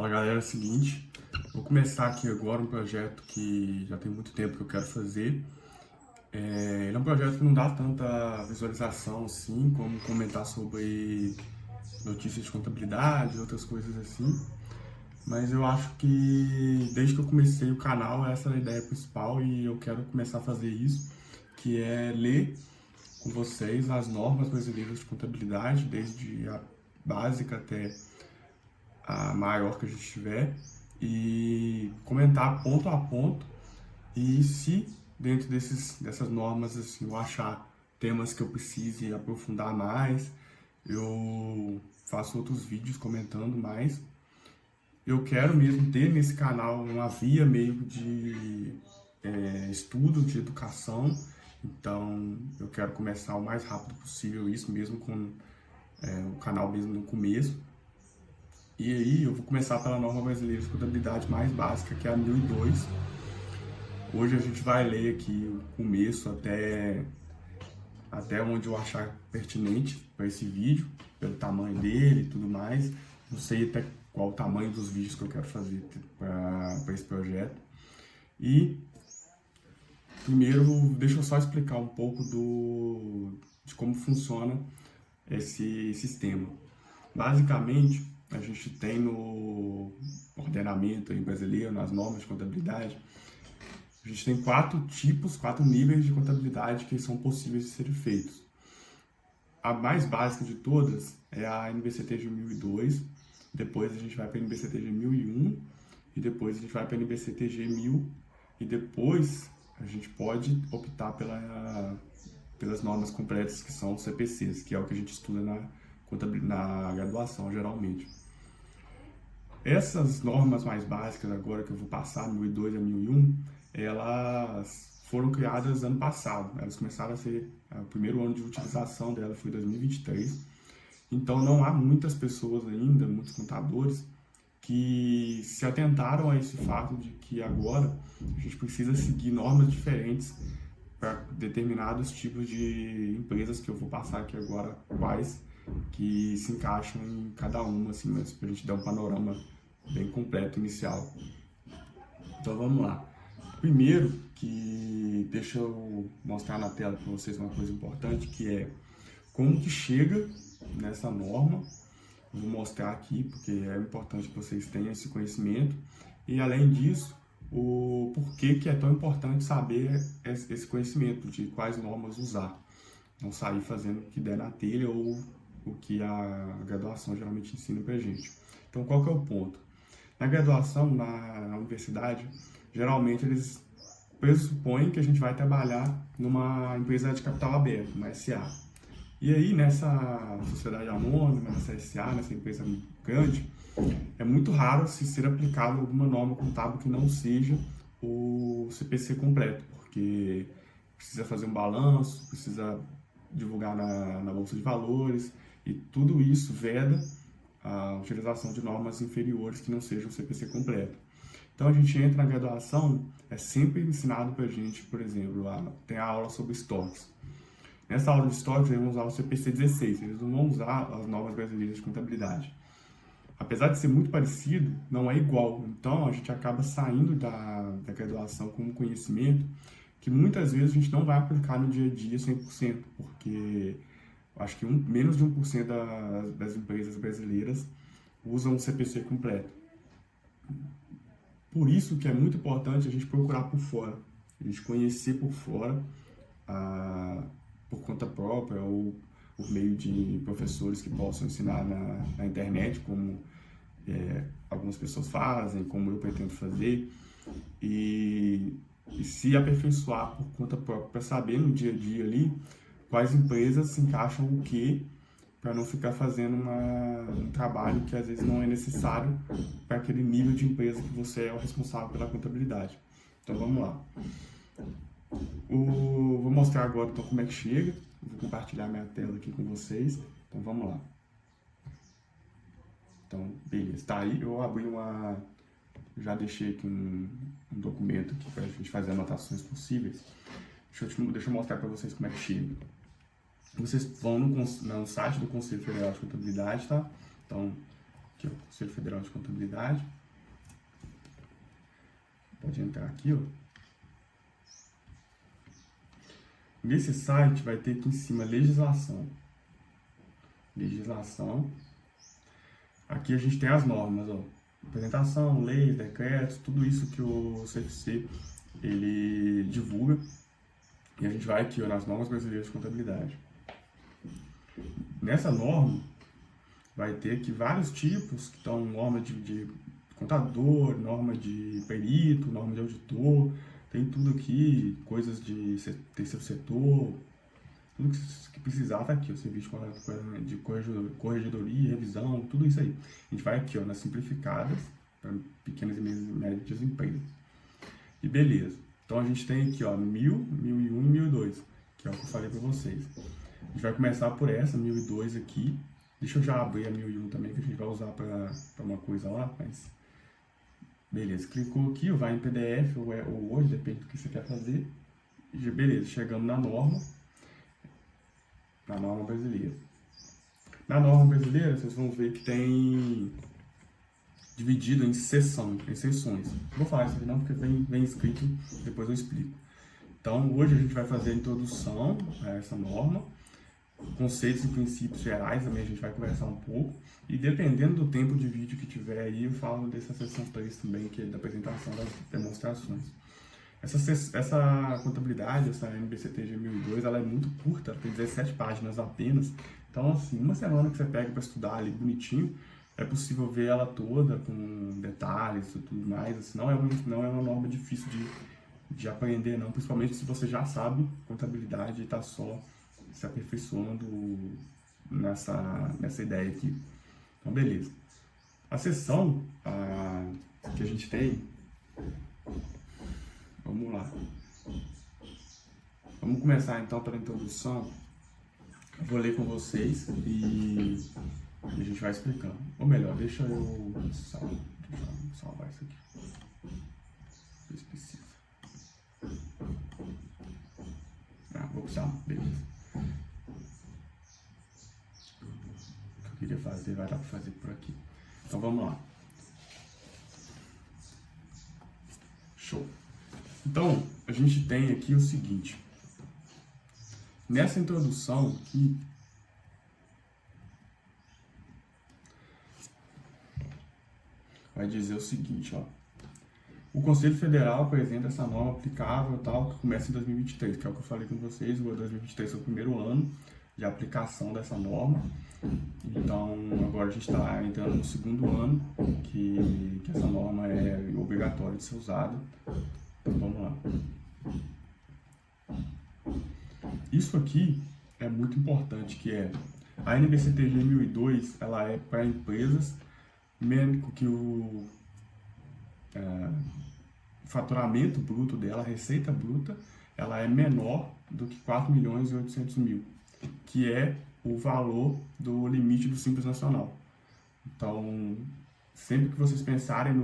Fala galera, é o seguinte, vou começar aqui agora um projeto que já tem muito tempo que eu quero fazer. Ele é um projeto que não dá tanta visualização assim, como comentar sobre notícias de contabilidade, outras coisas assim. Mas eu acho que desde que eu comecei o canal, essa é a ideia principal e eu quero começar a fazer isso, que é ler com vocês as normas brasileiras de contabilidade, desde a básica até a maior que a gente tiver, e comentar ponto a ponto. E se dentro dessas normas assim, eu achar temas que eu precise aprofundar mais, eu faço outros vídeos comentando mais. Eu quero mesmo ter nesse canal uma via meio de estudo, de educação. Então eu quero começar o mais rápido possível isso, mesmo com o canal mesmo no começo. E aí eu vou começar pela norma brasileira de contabilidade mais básica, que é a 1002. Hoje a gente vai ler aqui o começo até onde eu achar pertinente para esse vídeo, pelo tamanho dele e tudo mais. Não sei até qual o tamanho dos vídeos que eu quero fazer para esse projeto. E primeiro deixa eu só explicar um pouco de como funciona esse sistema. Basicamente, a gente tem no ordenamento aí brasileiro, nas normas de contabilidade, a gente tem quatro níveis de contabilidade que são possíveis de serem feitos. A mais básica de todas é a NBCTG 1002, depois a gente vai para a NBCTG 1001, e depois a gente vai para a NBCTG 1000, e depois a gente pode optar pelas normas completas, que são os CPCs, que é o que a gente estuda na graduação, geralmente. Essas normas mais básicas agora que eu vou passar, 1002 a 1001, elas foram criadas ano passado. Elas começaram a ser, o primeiro ano de utilização dela foi 2023. Então não há muitas pessoas ainda, muitos contadores, que se atentaram a esse fato de que agora a gente precisa seguir normas diferentes para determinados tipos de empresas, que eu vou passar aqui agora quais que se encaixam em cada uma, assim, mas para a gente dar um panorama bem completo inicial. Então vamos lá. Primeiro, que deixa eu mostrar na tela para vocês uma coisa importante, que é como que chega nessa norma. Eu vou mostrar aqui porque é importante que vocês tenham esse conhecimento, e além disso, o porquê que é tão importante saber esse conhecimento de quais normas usar. Não sair fazendo o que der na telha ou o que a graduação geralmente ensina pra gente. Então, qual que é o ponto? Na graduação, na universidade, geralmente eles pressupõem que a gente vai trabalhar numa empresa de capital aberto, uma SA. E aí, nessa sociedade anônima, nessa SA, nessa empresa grande, é muito raro se ser aplicado alguma norma contábil que não seja o CPC completo, porque precisa fazer um balanço, precisa divulgar na Bolsa de Valores, e tudo isso veda a utilização de normas inferiores que não sejam o CPC completo. Então a gente entra na graduação, é sempre ensinado para a gente, por exemplo, tem a aula sobre estoques. Nessa aula de estoques eles vão usar o CPC 16, eles não vão usar as normas brasileiras de contabilidade. Apesar de ser muito parecido, não é igual. Então a gente acaba saindo da graduação com um conhecimento que muitas vezes a gente não vai aplicar no dia a dia 100%, porque acho que menos de 1% das empresas brasileiras usam o CPC completo. Por isso que é muito importante a gente procurar por fora, a gente conhecer por fora, por conta própria ou por meio de professores que possam ensinar na internet, como algumas pessoas fazem, como eu pretendo fazer, e se aperfeiçoar por conta própria para saber no dia a dia ali quais empresas se encaixam o que, para não ficar fazendo um trabalho que às vezes não é necessário para aquele nível de empresa que você é o responsável pela contabilidade. Então vamos lá. Vou mostrar agora então como é que chega. Vou compartilhar minha tela aqui com vocês. Então vamos lá. Então, beleza. Tá aí, eu abri já deixei aqui um documento aqui para a gente fazer anotações possíveis. Deixa eu mostrar para vocês como é que chega. Vocês vão no site do Conselho Federal de Contabilidade, tá? Então, aqui, ó, Conselho Federal de Contabilidade. Pode entrar aqui, ó. Nesse site vai ter aqui em cima legislação. Legislação. Aqui a gente tem as normas, ó. Apresentação, leis, decretos, tudo isso que o CFC ele divulga. E a gente vai aqui, ó, nas normas brasileiras de contabilidade. Nessa norma vai ter aqui vários tipos, que estão norma de contador, norma de perito, norma de auditor, tem tudo aqui, coisas de terceiro setor, tudo que precisar tá aqui, o serviço de corregedoria, revisão, tudo isso aí. A gente vai aqui, ó, nas simplificadas, para pequenas e médias empresas. E beleza. Então a gente tem aqui, ó, 1000, 1001 e 1002, que é o que eu falei para vocês. A gente vai começar por essa, 1002 aqui. Deixa eu já abrir a 1001 também, que a gente vai usar para uma coisa lá, mas... Beleza, clicou aqui, vai em PDF ou Word, depende do que você quer fazer. E beleza, chegamos na norma brasileira. Na norma brasileira, vocês vão ver que tem dividido em seções. Vou falar isso aqui não, porque vem escrito, depois eu explico. Então, hoje a gente vai fazer a introdução a essa norma, conceitos e princípios gerais, também a gente vai conversar um pouco, e dependendo do tempo de vídeo que tiver aí, eu falo dessa seção 3 também, que é da apresentação das demonstrações. Essa contabilidade, essa NBCTG 1002, ela é muito curta, tem 17 páginas apenas, então assim, uma semana que você pega para estudar ali bonitinho, é possível ver ela toda com detalhes e tudo mais, assim, não é uma norma difícil de aprender não, principalmente se você já sabe contabilidade e está só se aperfeiçoando nessa ideia aqui. Então, beleza. A seção que a gente tem, vamos lá. Vamos começar então pela introdução. Eu vou ler com vocês e a gente vai explicando. Ou melhor, deixa eu salvar isso aqui. Se precisa. Vou precisar, beleza. Queria fazer, vai dar para fazer por aqui. Então vamos lá. Show. Então, a gente tem aqui o seguinte. Nessa introdução aqui, vai dizer o seguinte, ó. O Conselho Federal apresenta essa norma aplicável tal, que começa em 2023, que é o que eu falei com vocês. O 2023 é o primeiro ano de aplicação dessa norma. Então, agora a gente está entrando no segundo ano que essa norma é obrigatória de ser usada. Então, vamos lá. Isso aqui é muito importante, que é a NBCTG 1002, ela é para empresas que o faturamento bruto dela, a receita bruta, ela é menor do que 4.800.000, que é o valor do limite do Simples Nacional. Então, sempre que vocês pensarem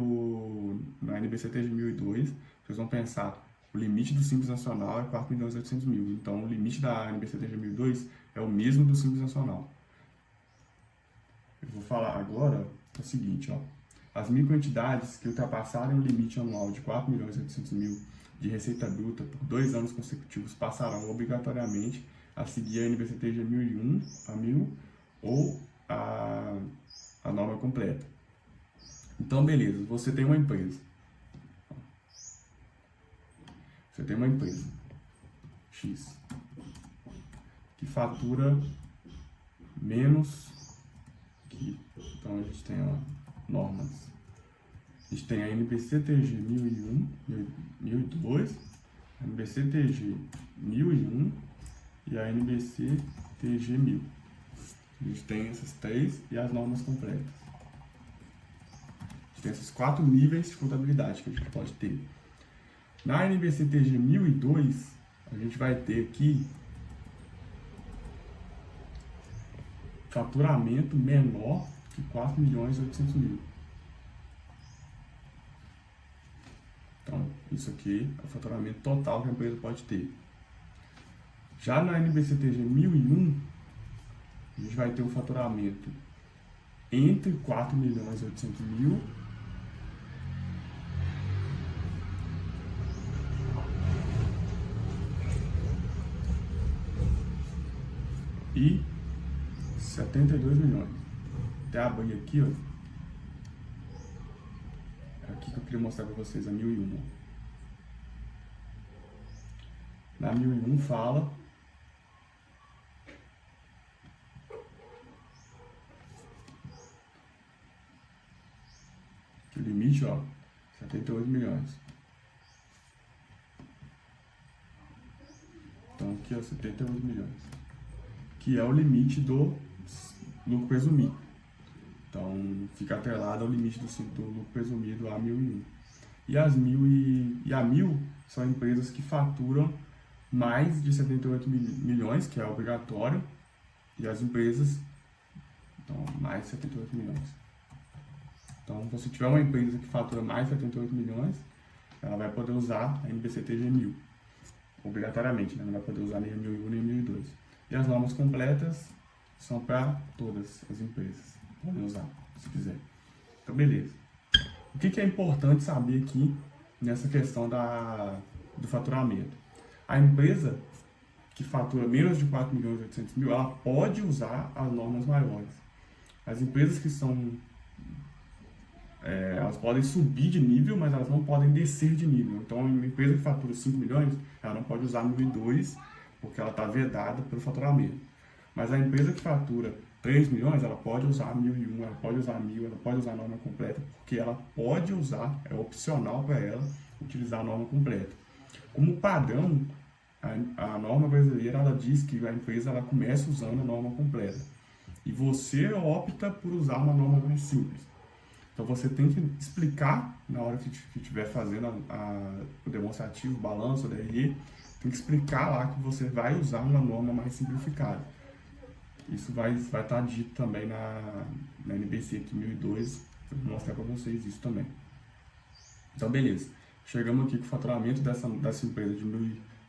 na NBCTG 1002, vocês vão pensar, o limite do Simples Nacional é 4.800.000. Então, o limite da NBCTG 1002 é o mesmo do Simples Nacional. Eu vou falar agora o seguinte, ó. As microentidades que ultrapassarem o limite anual de 4.800.000 de receita bruta por 2 anos consecutivos passarão obrigatoriamente a seguir a NBCTG 1001, a 1000 ou a norma completa. Então, beleza, você tem uma empresa. Você tem uma empresa X que fatura menos que... Então, a gente tem normas. A gente tem a NBCTG 1001, 1002, a NBCTG 1001 e a NBCTG 1000. A gente tem essas 3 e as normas completas. A gente tem esses 4 níveis de contabilidade que a gente pode ter. Na NBCTG 1002, a gente vai ter aqui faturamento menor que 4.800.000. Então, isso aqui é o faturamento total que a empresa pode ter. Já na NBCTG 1001, a gente vai ter um faturamento entre 4.800.000 e 72 milhões. Até abrir aqui, ó. É aqui que eu queria mostrar para vocês a 1001. Na 1001 fala que o limite, ó, 78 milhões. Então aqui, ó, 78 milhões. Que é o limite do lucro presumido. Então fica atrelado ao limite do lucro presumido a 1001. E a 1000 são empresas que faturam mais de 78 milhões, que é obrigatório, e as empresas, então, mais de 78 milhões. Então, se você tiver uma empresa que fatura mais de 78 milhões, ela vai poder usar a NBC-TG 1000, obrigatoriamente, né? Não vai poder usar nem a 1001 nem a 1002. E as normas completas são para todas as empresas, podem usar, se quiser. Então, beleza. O que é importante saber aqui nessa questão do faturamento? A empresa que fatura menos de 4.800.000, ela pode usar as normas maiores. As empresas que são... elas podem subir de nível, mas elas não podem descer de nível. Então, uma empresa que fatura 5 milhões, ela não pode usar 1002, porque ela está vedada pelo faturamento. Mas a empresa que fatura 3 milhões, ela pode usar 1001, ela pode usar 1000, ela pode usar a norma completa, porque ela pode usar, é opcional para ela utilizar a norma completa. Como padrão, a norma brasileira, ela diz que a empresa ela começa usando a norma completa. E você opta por usar uma norma mais simples. Então você tem que explicar, na hora que estiver fazendo o demonstrativo, o balanço, o DRE, tem que explicar lá que você vai usar uma norma mais simplificada. Isso vai estar dito também na NBC aqui 1002, eu vou mostrar para vocês isso também. Então beleza, chegamos aqui com o faturamento dessa empresa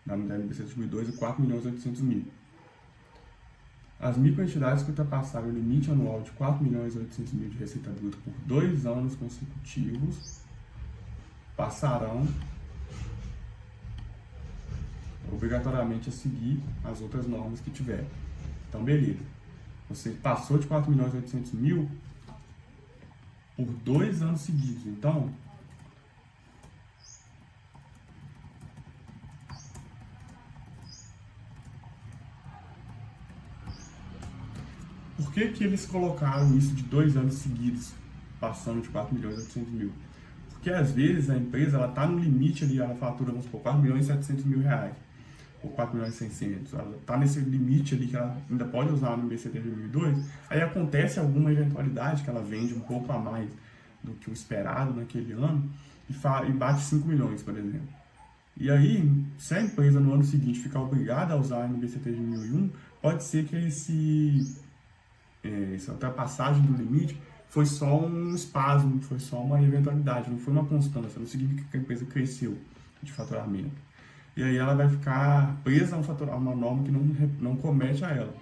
da NBC de 2002 é 4.800.000. As microentidades que ultrapassaram o limite anual de 4.800.000 de receita bruta por 2 anos consecutivos passarão obrigatoriamente a seguir as outras normas que tiver. Então, beleza. Você passou de 4.800.000 por 2 anos seguidos. Então, por que eles colocaram isso de 2 anos seguidos, passando de 4.800.000? Porque às vezes a empresa está no limite ali, ela fatura, vamos supor, 4.700.000 reais, ou 4.600.000, ela está nesse limite ali que ela ainda pode usar no MBCT de 2002, aí acontece alguma eventualidade que ela vende um pouco a mais do que o esperado naquele ano e bate 5 milhões, por exemplo. E aí, se a empresa no ano seguinte ficar obrigada a usar a NBCT de 1001, pode ser que essa ultrapassagem do limite foi só um espasmo, foi só uma eventualidade, não foi uma constância, não significa que a empresa cresceu de faturamento. E aí ela vai ficar presa a uma norma que não compete a ela.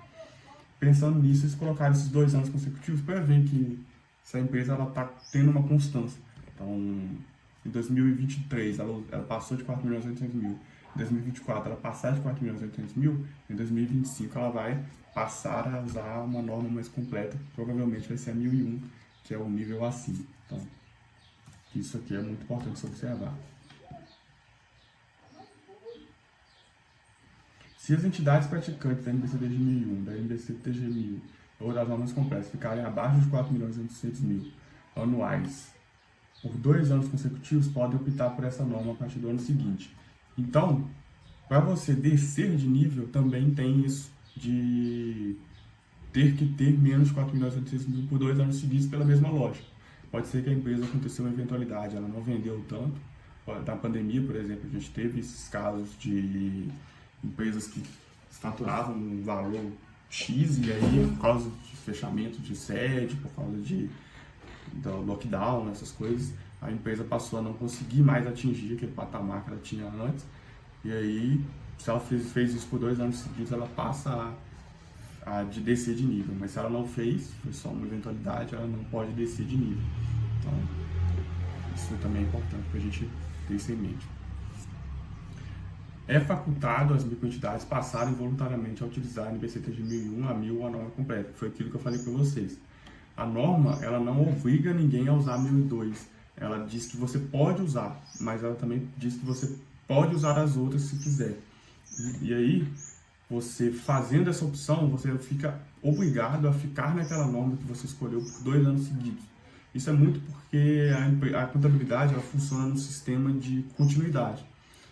Pensando nisso, eles colocaram esses 2 anos consecutivos para ver que se a empresa está tendo uma constância. Então, em 2023 ela passou de 4.800.000, em 2024 ela passar de 4.800.000, em 2025 ela vai passar a usar uma norma mais completa, provavelmente vai ser a 1001, que é o nível acima. Então, isso aqui é muito importante se observar. Se as entidades praticantes da NBC-TG 1001, da NBC-TG 1000 ou das normas completas ficarem abaixo de 4.800.000 anuais por 2 anos consecutivos, podem optar por essa norma a partir do ano seguinte. Então, para você descer de nível, também tem isso de ter que ter menos de 4.800.000 por 2 anos seguidos pela mesma lógica. Pode ser que a empresa aconteceu uma eventualidade, ela não vendeu tanto. Na pandemia, por exemplo, a gente teve esses casos de empresas que faturavam um valor X e aí, por causa de fechamento de sede, por causa do lockdown, essas coisas, a empresa passou a não conseguir mais atingir aquele patamar que ela tinha antes. E aí, se ela fez isso por 2 anos seguidos, ela passa de descer de nível, mas se ela não fez, foi só uma eventualidade, ela não pode descer de nível. Então, isso também é importante para a gente ter isso em mente. É facultado as microentidades passarem voluntariamente a utilizar a NBCT de 1001 a 1000 a norma completa, foi aquilo que eu falei para vocês. A norma, ela não obriga ninguém a usar 1002, ela diz que você pode usar, mas ela também diz que você pode usar as outras se quiser. E aí, você fazendo essa opção, você fica obrigado a ficar naquela norma que você escolheu por 2 anos seguidos. Isso é muito porque a contabilidade ela funciona no sistema de continuidade.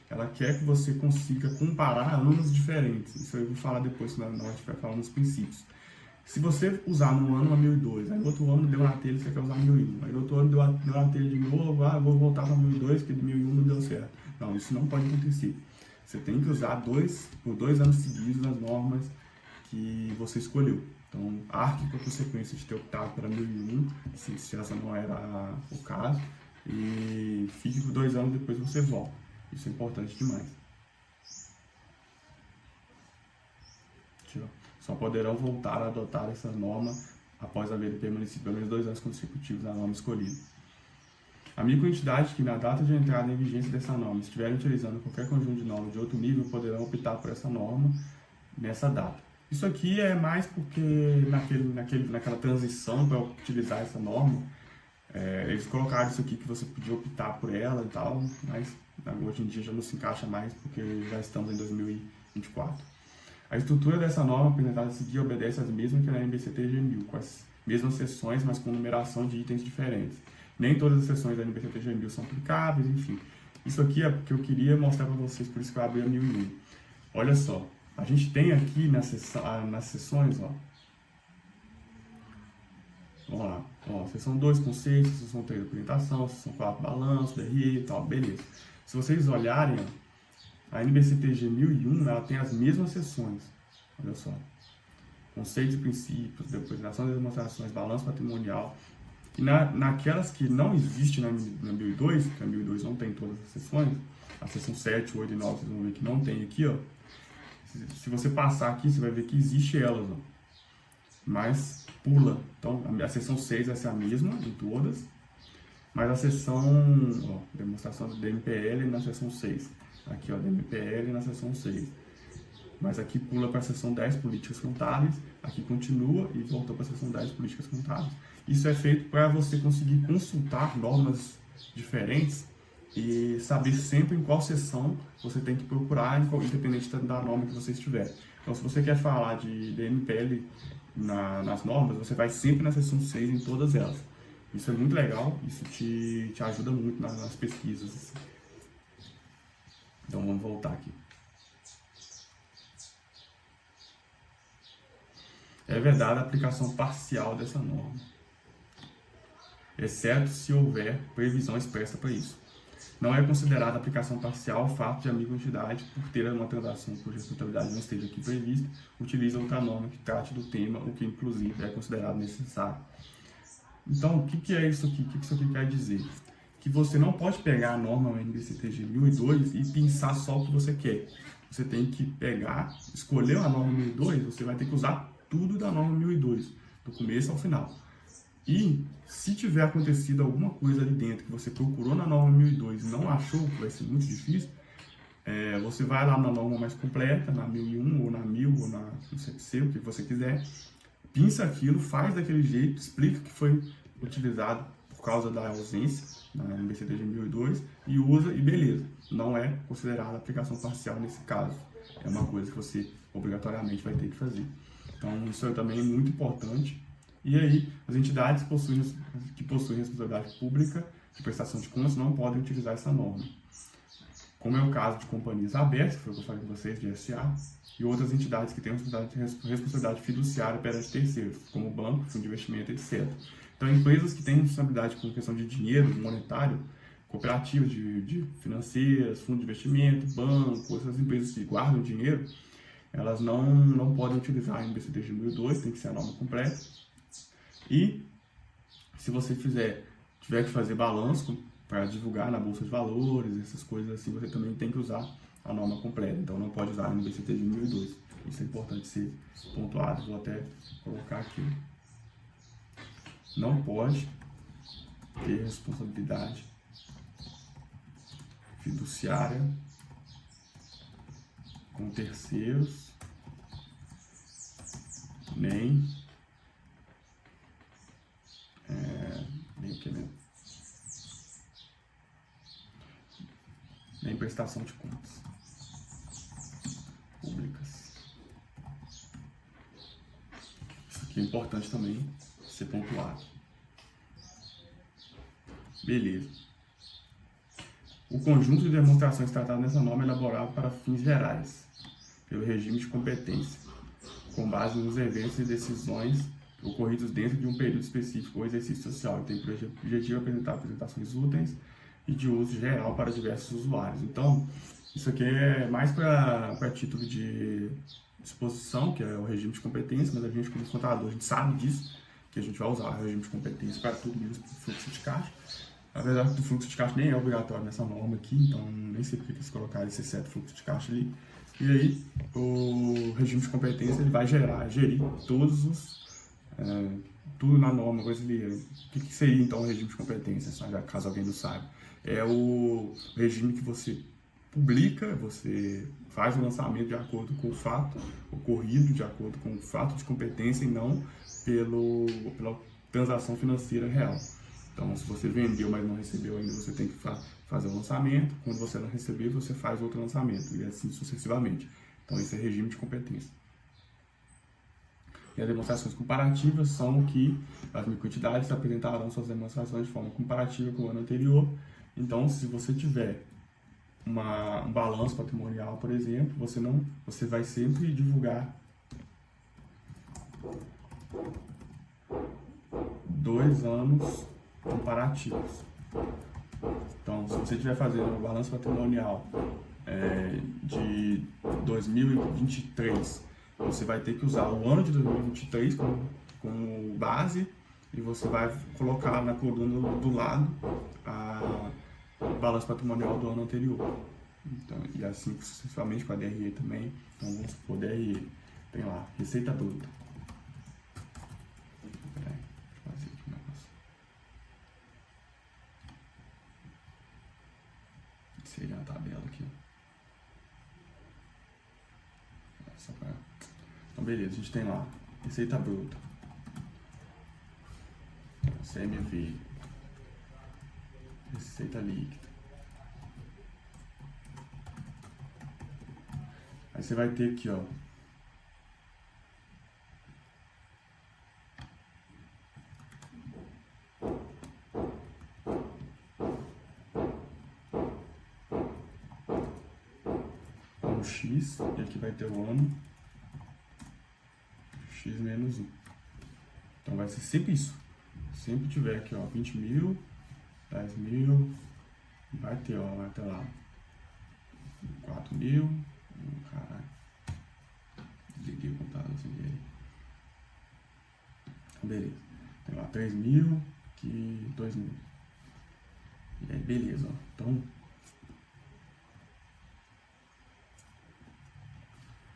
Ela quer que você consiga comparar anos diferentes. Isso eu vou falar depois, na hora que a gente vai falar nos princípios. Se você usar no ano a 1002, aí no outro ano deu na telha, você quer usar 1001. Aí no outro ano deu na telha de novo, vou voltar para 1002, que de 1001 não deu certo. Não, isso não pode acontecer. Você tem que usar por 2 anos seguidos as normas que você escolheu. Então, arque com a consequência de ter optado pela 1001, se essa não era o caso, e fique por 2 anos depois você volta. Isso é importante demais. Aqui, ó. Só poderão voltar a adotar essa norma após haver permanecido pelo menos 2 anos consecutivos na norma escolhida. A microentidade que, na data de entrada em vigência dessa norma, estiverem utilizando qualquer conjunto de normas de outro nível, poderão optar por essa norma nessa data. Isso aqui é mais porque naquela transição para utilizar essa norma, eles colocaram isso aqui que você podia optar por ela e tal, mas hoje em dia já não se encaixa mais porque já estamos em 2024. A estrutura dessa norma apresentada a seguir obedece às mesmas que na NBCT G1000, com as mesmas seções, mas com numeração de itens diferentes. Nem todas as seções da NBCT G1000 são aplicáveis, enfim. Isso aqui é porque eu queria mostrar para vocês, por isso que eu abri a 1001. Olha só, a gente tem aqui nas seções, ó. Vamos lá, ó, seção 2, conceitos, seção 3, apresentação, seção 4, balanço, DRE e tal, beleza. Se vocês olharem, ó, a NBCTG 1001, ela tem as mesmas seções, olha só. Conceitos e princípios, apresentação das demonstrações, balanço patrimonial. E naquelas que não existem na 1002, porque a 1002 não tem todas as seções, a seção 7, 8 e 9, vocês vão ver que não tem aqui, ó. Se você passar aqui, você vai ver que existe elas, ó. Mas pula. Então, a seção 6 vai ser a mesma em todas, mas a seção, ó, demonstração do DMPL na seção 6. Aqui, ó, DMPL na seção 6. Mas aqui pula para a seção 10, políticas contábeis, aqui continua e volta para a seção 10, políticas contábeis. Isso é feito para você conseguir consultar normas diferentes e saber sempre em qual seção você tem que procurar, independente da norma que você estiver. Então, se você quer falar de DMPL nas normas, você vai sempre na seção 6 em todas elas. Isso é muito legal, isso te ajuda muito nas pesquisas. Então, vamos voltar aqui. É verdade a aplicação parcial dessa norma, exceto se houver previsão expressa para isso. Não é considerada aplicação parcial o fato de a microentidade, por ter uma transação cuja responsabilidade não esteja aqui prevista, utiliza outra norma que trate do tema, o que inclusive é considerado necessário. Então, o que é isso aqui? O que isso aqui quer dizer? Que você não pode pegar a norma NBCTG 1002 e pensar só o que você quer. Você tem que pegar, escolher a norma 1002, você vai ter que usar tudo da norma 1002, do começo ao final. E se tiver acontecido alguma coisa ali dentro que você procurou na norma 1002 e não achou, que vai ser muito difícil, você vai lá na norma mais completa, na 1001 ou na 1000 ou na CPC, o que você quiser, pinça aquilo, faz daquele jeito, explica que foi utilizado por causa da ausência na NBCTG 1002 e usa e beleza. Não é considerada aplicação parcial nesse caso. É uma coisa que você obrigatoriamente vai ter que fazer. Então, isso também é muito importante. E aí, as entidades que possuem responsabilidade pública de prestação de contas não podem utilizar essa norma. Como é o caso de companhias abertas, que foi o que eu falei com vocês, de SA, e outras entidades que têm responsabilidade fiduciária perante terceiros, como banco, fundo de investimento, etc. Então, empresas que têm responsabilidade com questão de dinheiro monetário, cooperativas de financeiras, fundo de investimento, banco, essas empresas que guardam dinheiro, elas não podem utilizar a NBCTG 1002, tem que ser a norma completa. E se você tiver que fazer balanço para divulgar na Bolsa de Valores, essas coisas assim, você também tem que usar a norma completa. Então não pode usar a NBCTG 1002. Isso é importante ser pontuado. Vou até colocar aqui. Não pode ter responsabilidade fiduciária com terceiros, nem prestação de contas públicas. Isso aqui é importante também ser pontuado. Beleza. O conjunto de demonstrações tratado nessa norma é elaborado para fins gerais, pelo regime de competência, com base nos eventos e decisões ocorridos dentro de um período específico ou exercício social, e tem por objetivo apresentar apresentações úteis e de uso geral para diversos usuários. Então, isso aqui é mais para título de disposição, que é o regime de competência, mas a gente, como contador, a gente sabe disso, que a gente vai usar o regime de competência para tudo menos para o fluxo de caixa. Na verdade, o fluxo de caixa nem é obrigatório nessa norma aqui, então nem sei porque eles colocaram esse exceto fluxo de caixa ali. E aí, o regime de competência ele vai gerir todos os tudo na norma brasileira. O que seria então o regime de competência, caso alguém não saiba? É o regime que você publica, você faz o lançamento de acordo com o fato ocorrido, de acordo com o fato de competência e não pela transação financeira real. Então, se você vendeu, mas não recebeu ainda, você tem que fazer o lançamento. Quando você não receber, você faz outro lançamento, e assim sucessivamente. Então, esse é regime de competência. E as demonstrações comparativas são que as microentidades apresentarão suas demonstrações de forma comparativa com o ano anterior. Então, se você tiver um balanço patrimonial, por exemplo, você vai sempre divulgar 2 anos comparativos. Então, se você estiver fazendo um balanço patrimonial de 2023, você vai ter que usar o ano de 2023 como base e você vai colocar na coluna do lado o balanço patrimonial do ano anterior. Então, e assim sucessivamente com a DRE também. Então, vamos supor, DRE tem lá, receita bruta. Deixa eu fazer aqui um negócio. Seria uma tabela aqui. Então, beleza, a gente tem lá receita bruta, CMV, receita líquida. Aí você vai ter aqui, ó, um X, e aqui vai ter o ano, X menos 1. Então vai ser sempre isso. Sempre tiver aqui, ó, 20 mil, 10 mil, vai ter lá 4 mil, caralho, desliguei o computador sem querer. Então, beleza, tem lá 3 mil, aqui 2 mil. E aí, beleza, ó. Então,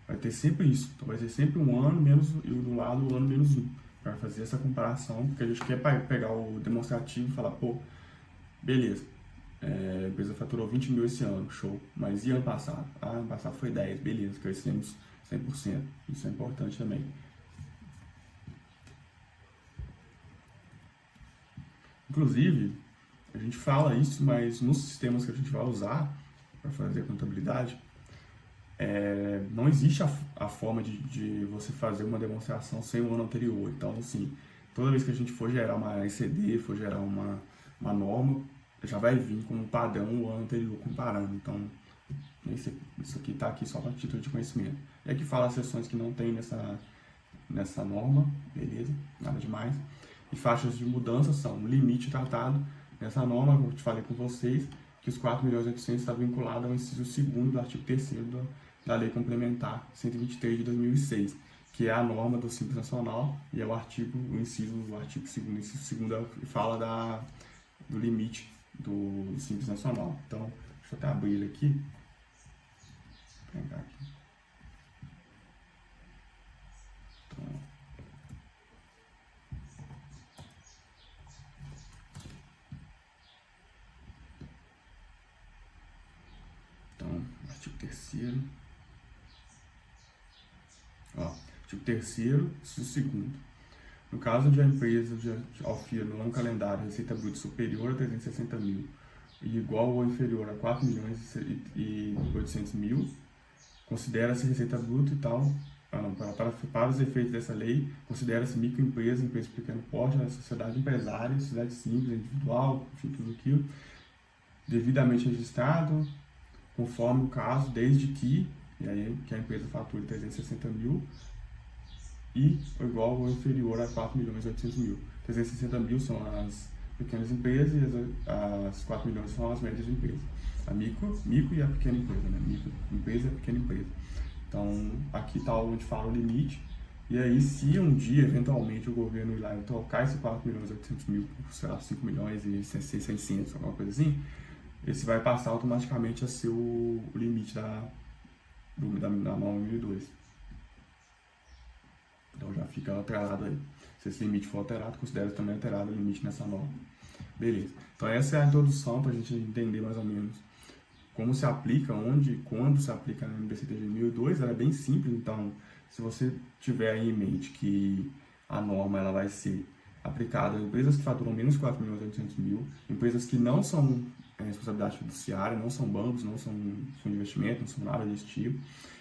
vai ter sempre isso. Então, vai ser sempre um ano menos, e do lado o ano menos 1. Para fazer essa comparação, porque a gente quer pegar o demonstrativo e falar, pô, beleza, a empresa faturou 20 mil esse ano, show, mas e ano passado? Ano passado foi 10, beleza, crescemos 100%, isso é importante também. Inclusive, a gente fala isso, mas nos sistemas que a gente vai usar para fazer a contabilidade, não existe a forma de você fazer uma demonstração sem o ano anterior. Então, assim, toda vez que a gente for gerar uma ECD, for gerar uma norma, já vai vir como padrão o ano anterior comparando. Então, isso aqui está aqui só para título de conhecimento. E aqui fala as seções que não tem nessa norma, beleza, nada demais. E faixas de mudança são o limite tratado nessa norma, como eu te falei com vocês, que os 4.800.000 está vinculado ao inciso 2º do artigo 3º da Lei Complementar 123 de 2006, que é a norma do Simples Nacional, e é o artigo 2º, o inciso 2º fala do limite do Simples Nacional. Então, deixa eu até abrir ele aqui. Vou pegar aqui. Então, artigo 3º. Artigo 3º, inciso 2º. No caso de a empresa de aufia no ano calendário receita bruta superior a 360 mil e igual ou inferior a 4 milhões e 800 mil, considera-se receita bruta e tal. Para os efeitos dessa lei, considera-se microempresa, empresa de pequeno porte, sociedade empresária, sociedade simples, individual, enfim, tudo aquilo, devidamente registrado, conforme o caso, desde que a empresa fature 360 mil e igual ou inferior a 4 milhões e 800 mil. 360 mil são as pequenas empresas e as 4 milhões são as médias empresas. A micro e a pequena empresa, né? Micro empresa e a pequena empresa. Então, aqui está onde fala o limite. E aí, se um dia, eventualmente, o governo ir lá e trocar esse 4 milhões e 800 mil por, sei lá, 5 milhões e 600, alguma coisa assim, esse vai passar automaticamente a ser o limite da norma 1002. Então já fica alterado aí. Se esse limite for alterado, considera também alterado o limite nessa norma. Beleza. Então essa é a introdução para a gente entender mais ou menos como se aplica, onde e quando se aplica na NBCTG 1002. Ela é bem simples, então se você tiver aí em mente que a norma ela vai ser aplicada a empresas que faturam menos de 4 milhões e 800 mil, empresas que não são responsabilidade fiduciária, não são bancos, não são fundos de investimento, não são nada desse tipo,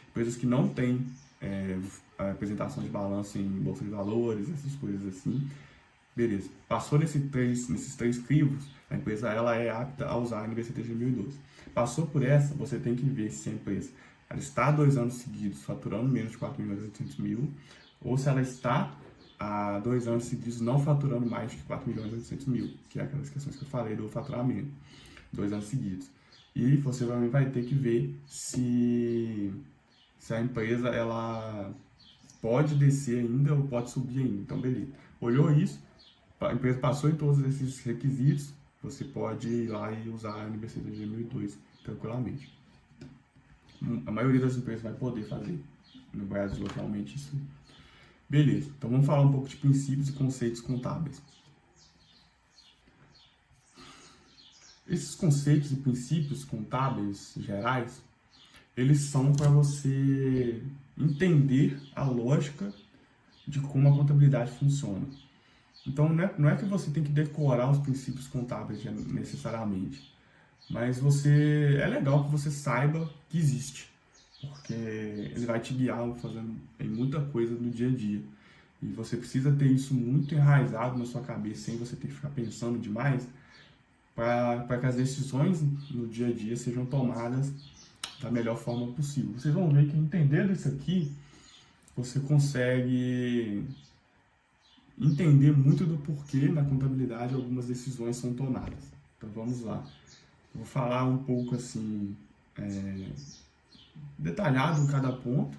empresas que não têm apresentação de balanço em bolsa de valores, essas coisas assim. Beleza. Passou nesses três crivos, a empresa ela é apta a usar a NBCTG 1012. Passou por essa, você tem que ver se a empresa ela está há 2 anos seguidos faturando menos de 4 milhões e 800 mil, ou se ela está há 2 anos seguidos não faturando mais de 4 milhões e 800 mil, que é aquelas questões que eu falei do faturamento, 2 anos seguidos. E você vai ter que ver se a empresa ela pode descer ainda ou pode subir ainda. Então, beleza. Olhou isso, a empresa passou em todos esses requisitos, você pode ir lá e usar a NBCTG 1002 tranquilamente. A maioria das empresas vai poder fazer no Brasil atualmente isso. Beleza, então vamos falar um pouco de princípios e conceitos contábeis. Esses conceitos e princípios contábeis gerais, eles são para você entender a lógica de como a contabilidade funciona. Então, não é que você tem que decorar os princípios contábeis necessariamente, mas é legal que você saiba que existe, porque ele vai te guiar fazendo muita coisa no dia a dia. E você precisa ter isso muito enraizado na sua cabeça, sem você ter que ficar pensando demais, para que as decisões no dia a dia sejam tomadas da melhor forma possível. Vocês vão ver que entendendo isso aqui, você consegue entender muito do porquê na contabilidade algumas decisões são tomadas. Então vamos lá. Eu vou falar um pouco assim, detalhado em cada ponto,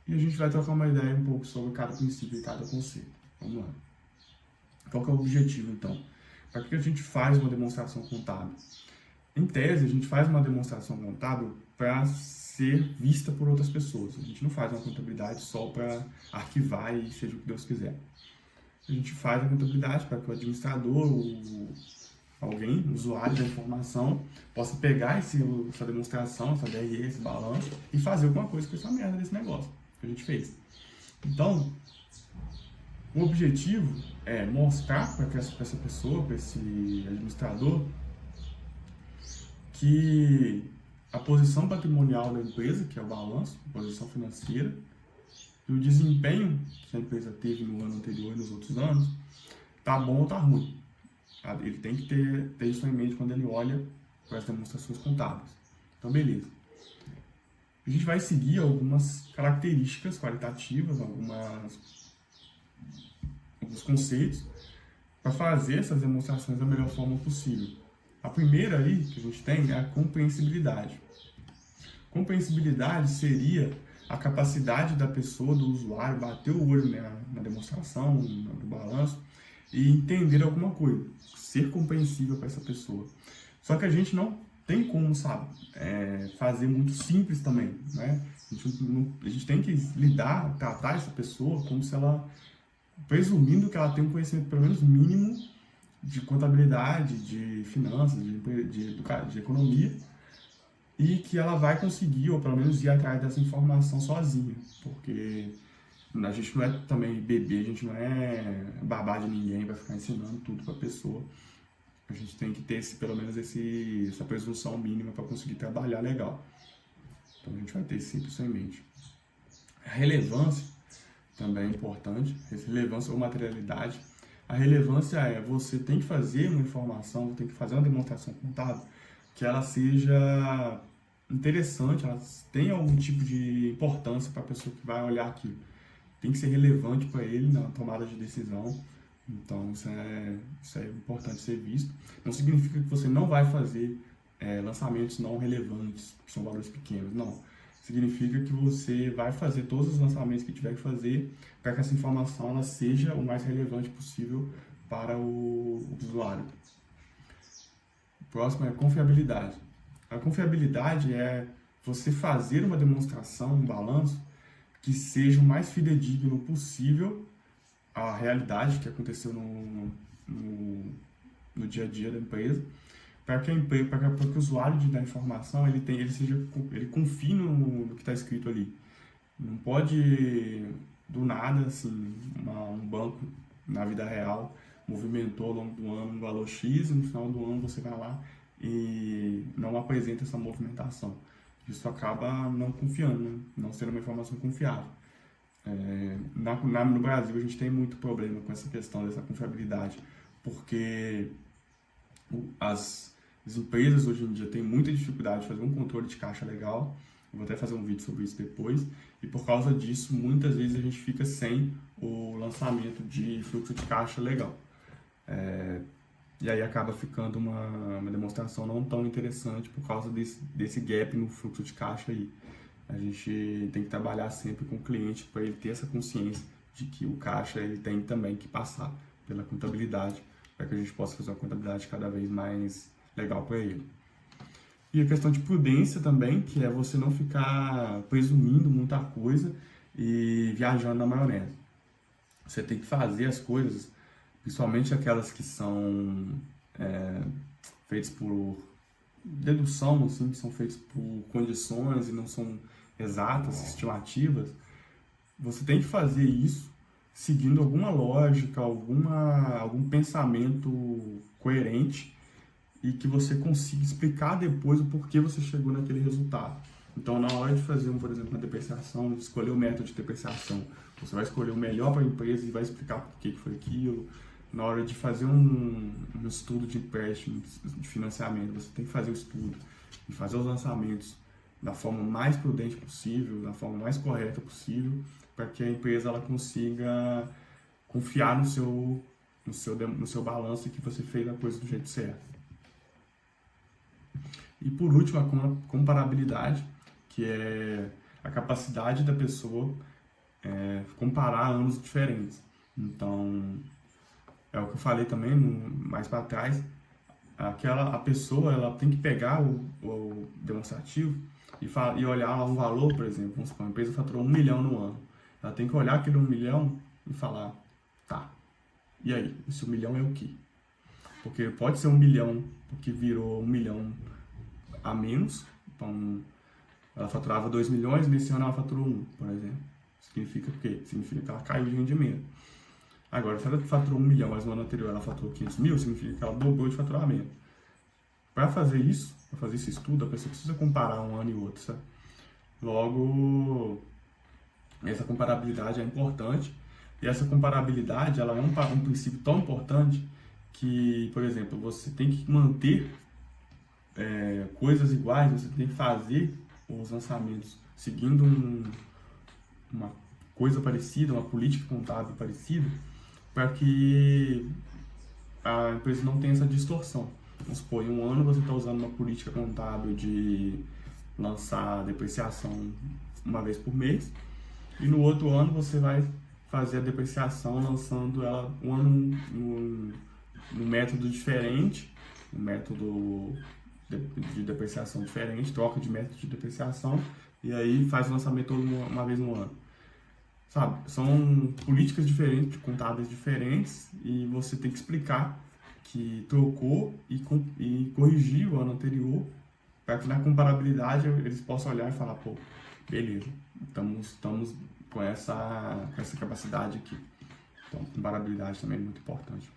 e a gente vai trocar uma ideia um pouco sobre cada princípio e cada conceito. Vamos lá. Qual que é o objetivo então? Para que a gente faz uma demonstração contábil? Em tese, a gente faz uma demonstração contábil para ser vista por outras pessoas. A gente não faz uma contabilidade só para arquivar e seja o que Deus quiser. A gente faz a contabilidade para que o administrador, alguém, o usuário da informação, possa pegar essa demonstração, essa DRE, esse balanço e fazer alguma coisa com essa merda desse negócio que a gente fez. Então, o objetivo é mostrar para essa pessoa, para esse administrador, que a posição patrimonial da empresa, que é o balanço, a posição financeira, e o desempenho que a empresa teve no ano anterior e nos outros anos, tá bom ou tá ruim. Ele tem que ter isso em mente quando ele olha para as demonstrações contábeis. Então, beleza. A gente vai seguir algumas características qualitativas, alguns conceitos, para fazer essas demonstrações da melhor forma possível. A primeira aí que a gente tem é a compreensibilidade. Compreensibilidade seria a capacidade da pessoa, do usuário, bater o olho na demonstração, no balanço e entender alguma coisa, ser compreensível para essa pessoa. Só que a gente não tem como, sabe, fazer muito simples também, né? A gente tem que tratar essa pessoa como se ela, presumindo que ela tem um conhecimento pelo menos mínimo de contabilidade, de finanças, de economia, e que ela vai conseguir, ou pelo menos ir atrás dessa informação sozinha, porque a gente não é também bebê, a gente não é babá de ninguém, vai ficar ensinando tudo para a pessoa. A gente tem que ter pelo menos essa presunção mínima para conseguir trabalhar legal. Então a gente vai ter sempre isso em mente. A relevância também é importante, relevância ou materialidade. A relevância é você tem que fazer uma informação, tem que fazer uma demonstração contábil que ela seja interessante, ela tenha algum tipo de importância para a pessoa que vai olhar aquilo. Tem que ser relevante para ele na tomada de decisão. Então isso é importante ser visto. Não significa que você não vai fazer lançamentos não relevantes, que são valores pequenos, não. Significa que você vai fazer todos os lançamentos que tiver que fazer para que essa informação ela seja o mais relevante possível para o usuário. O próximo é confiabilidade. A confiabilidade é você fazer uma demonstração, um balanço, que seja o mais fidedigno possível à realidade que aconteceu no dia a dia da empresa, para que o usuário da informação ele confie no que está escrito ali. Não pode, do nada, assim, um banco na vida real movimentou ao longo do ano um valor X e no final do ano você vai lá e não apresenta essa movimentação. Isso acaba não confiando, né? Não sendo uma informação confiável. No Brasil a gente tem muito problema com essa questão dessa confiabilidade, porque as empresas hoje em dia têm muita dificuldade de fazer um controle de caixa legal. Eu vou até fazer um vídeo sobre isso depois. E por causa disso, muitas vezes a gente fica sem o lançamento de fluxo de caixa legal. E aí acaba ficando uma demonstração não tão interessante por causa desse gap no fluxo de caixa aí. A gente tem que trabalhar sempre com o cliente para ele ter essa consciência de que o caixa ele tem também que passar pela contabilidade para que a gente possa fazer uma contabilidade cada vez mais legal para ele. E a questão de prudência também, que é você não ficar presumindo muita coisa e viajando na maionese. Você tem que fazer as coisas, principalmente aquelas que são feitas por dedução, assim, que são feitas por condições e não são exatas, estimativas. Você tem que fazer isso seguindo alguma lógica, algum pensamento coerente e que você consiga explicar depois o porquê você chegou naquele resultado. Então, na hora de fazer, por exemplo, uma depreciação, escolher o método de depreciação, você vai escolher o melhor para a empresa e vai explicar por que foi aquilo. Na hora de fazer um estudo de empréstimo, de financiamento, você tem que fazer o estudo e fazer os lançamentos da forma mais prudente possível, da forma mais correta possível, para que a empresa ela consiga confiar no seu balanço e que você fez a coisa do jeito certo. E por último, a comparabilidade, que é a capacidade da pessoa comparar anos diferentes. Então, é o que eu falei também mais para trás, a pessoa ela tem que pegar o demonstrativo e olhar lá um valor, por exemplo, vamos supor, a empresa faturou 1 milhão no ano. Ela tem que olhar aquele 1 milhão e falar, tá, e aí, esse 1 milhão é o quê? Porque pode ser 1 milhão, porque virou 1 milhão a menos, então ela faturava 2 milhões, nesse ano ela faturou 1, por exemplo. Significa o quê? Significa que ela caiu de rendimento. Agora, se ela faturou 1 milhão, mas no ano anterior ela faturou 500 mil, significa que ela dobrou de faturamento. Para fazer esse estudo, a pessoa precisa comparar um ano e outro, sabe? Logo, essa comparabilidade é importante. E essa comparabilidade, ela é um princípio tão importante que, por exemplo, você tem que manter coisas iguais, você tem que fazer os lançamentos seguindo uma coisa parecida, uma política contábil parecida, para que a empresa não tenha essa distorção. Vamos supor, em um ano você está usando uma política contábil de lançar depreciação uma vez por mês, e no outro ano você vai fazer a depreciação lançando ela um ano num método diferente, um método de depreciação diferente, troca de método de depreciação, e aí faz o lançamento uma vez no ano. Sabe? São políticas diferentes, contábeis diferentes, e você tem que explicar que trocou e corrigiu o ano anterior, para que na comparabilidade eles possam olhar e falar, pô, beleza, estamos com essa capacidade aqui. Então, comparabilidade também é muito importante.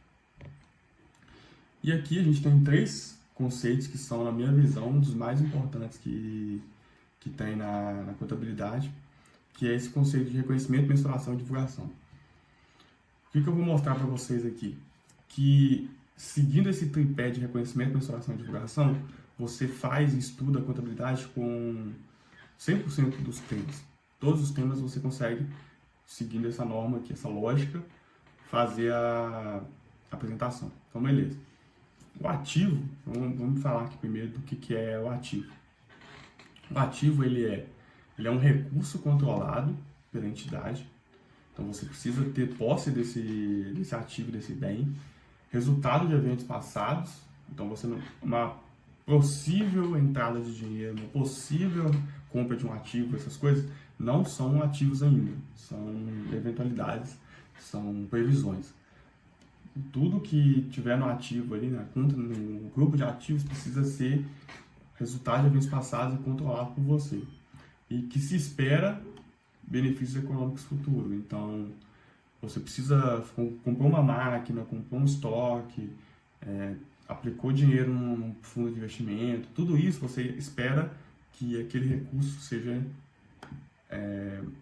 E aqui a gente tem 3 conceitos que são, na minha visão, um dos mais importantes que tem na contabilidade, que é esse conceito de reconhecimento, mensuração e divulgação. O que eu vou mostrar para vocês aqui? Que seguindo esse tripé de reconhecimento, mensuração e divulgação, você faz e estuda a contabilidade com 100% dos temas. Todos os temas você consegue, seguindo essa norma aqui, essa lógica, fazer a apresentação. Então, beleza. O ativo, vamos falar aqui primeiro do que é o ativo. O ativo, ele é um recurso controlado pela entidade. Então, você precisa ter posse desse ativo, desse bem. Resultado de eventos passados. Então, uma possível entrada de dinheiro, uma possível compra de um ativo, essas coisas, não são ativos ainda. São eventualidades, são previsões. Tudo que tiver no ativo ali, na conta, no grupo de ativos, precisa ser resultado de eventos passados e controlado por você. E que se espera benefícios econômicos futuros. Então, você precisa comprar uma máquina, comprar um estoque, aplicou dinheiro num fundo de investimento, tudo isso você espera que aquele recurso seja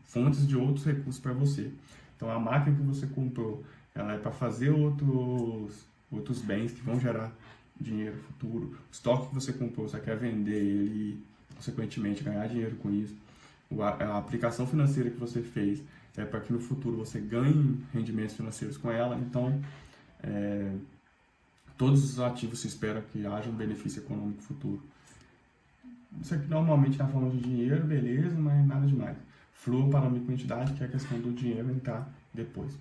fontes de outros recursos para você. Então, a máquina que você comprou, ela é para fazer outros bens que vão gerar dinheiro futuro. O estoque que você comprou, você quer vender ele e, consequentemente, ganhar dinheiro com isso. A aplicação financeira que você fez é para que no futuro você ganhe rendimentos financeiros com ela. Então, todos os ativos se espera que haja um benefício econômico futuro. Isso aqui normalmente na forma de dinheiro, beleza, mas nada demais. Flua para a microentidade, que é a questão do dinheiro entrar depois.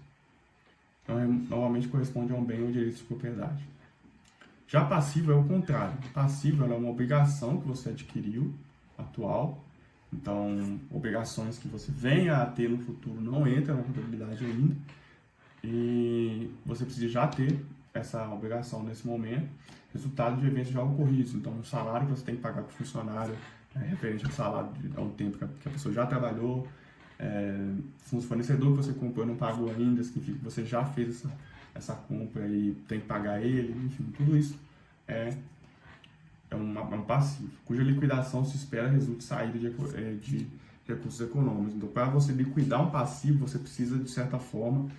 Então, normalmente corresponde a um bem ou direito de propriedade. Já passivo é o contrário. Passivo é uma obrigação que você adquiriu, atual. Então, obrigações que você venha a ter no futuro não entram na contabilidade ainda. E você precisa já ter essa obrigação nesse momento. Resultado de eventos já ocorridos. Então, um salário que você tem que pagar para o funcionário, referente ao salário há um tempo que a pessoa já trabalhou. Se fornecedor que você comprou e não pagou ainda, significa que você já fez essa compra e tem que pagar ele. Enfim, tudo isso é um passivo, cuja liquidação se espera resulte saída de recursos econômicos. Então, para você liquidar um passivo, você precisa, de certa forma,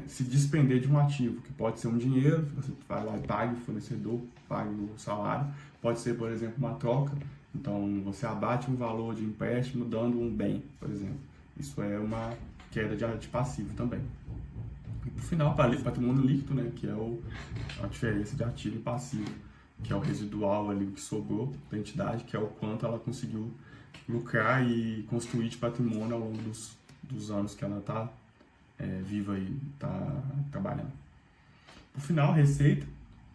se despender de um ativo, que pode ser um dinheiro, que você vai lá e pague o fornecedor, pague o salário, pode ser, por exemplo, uma troca, então você abate um valor de empréstimo dando um bem, por exemplo. Isso é uma queda de passivo também. E por final, patrimônio líquido, né, que é a diferença de ativo e passivo, que é o residual ali que sobrou da entidade, que é o quanto ela conseguiu lucrar e construir de patrimônio ao longo dos anos que ela está viva e está trabalhando. Por final, receita,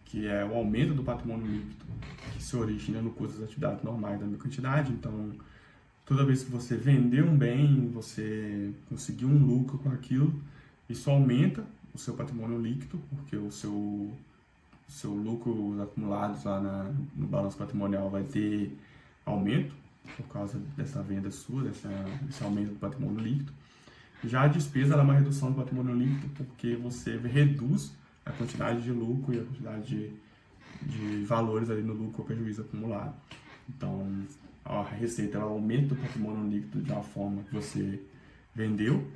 que é o aumento do patrimônio líquido, que se origina no custo das atividades normais da microentidade. Então, toda vez que você vender um bem, você conseguiu um lucro com aquilo, isso aumenta o seu patrimônio líquido, porque o seu lucro acumulados lá no balanço patrimonial vai ter aumento por causa dessa venda sua, desse aumento do patrimônio líquido. Já a despesa ela é uma redução do patrimônio líquido, porque você reduz a quantidade de lucro e a quantidade de valores ali no lucro ou prejuízo acumulado. Então, a receita ela aumenta o patrimônio líquido de uma forma que você vendeu,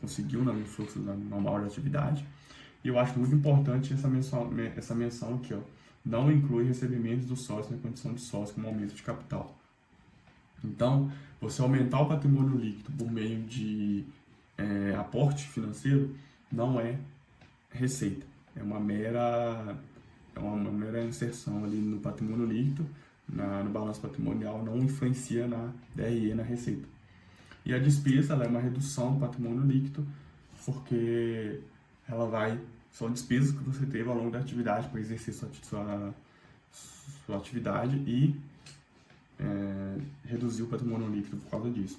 conseguiu no fluxo normal de atividade. E eu acho muito importante essa menção aqui, ó, não inclui recebimentos do sócio na condição de sócio como aumento de capital. Então, você aumentar o patrimônio líquido por meio de aporte financeiro não é receita, é uma mera inserção ali no patrimônio líquido, no balanço patrimonial, não influencia na DRE, na receita. E a despesa ela é uma redução do patrimônio líquido, porque são despesas que você teve ao longo da atividade para exercer sua atividade e reduzir o patrimônio líquido por causa disso.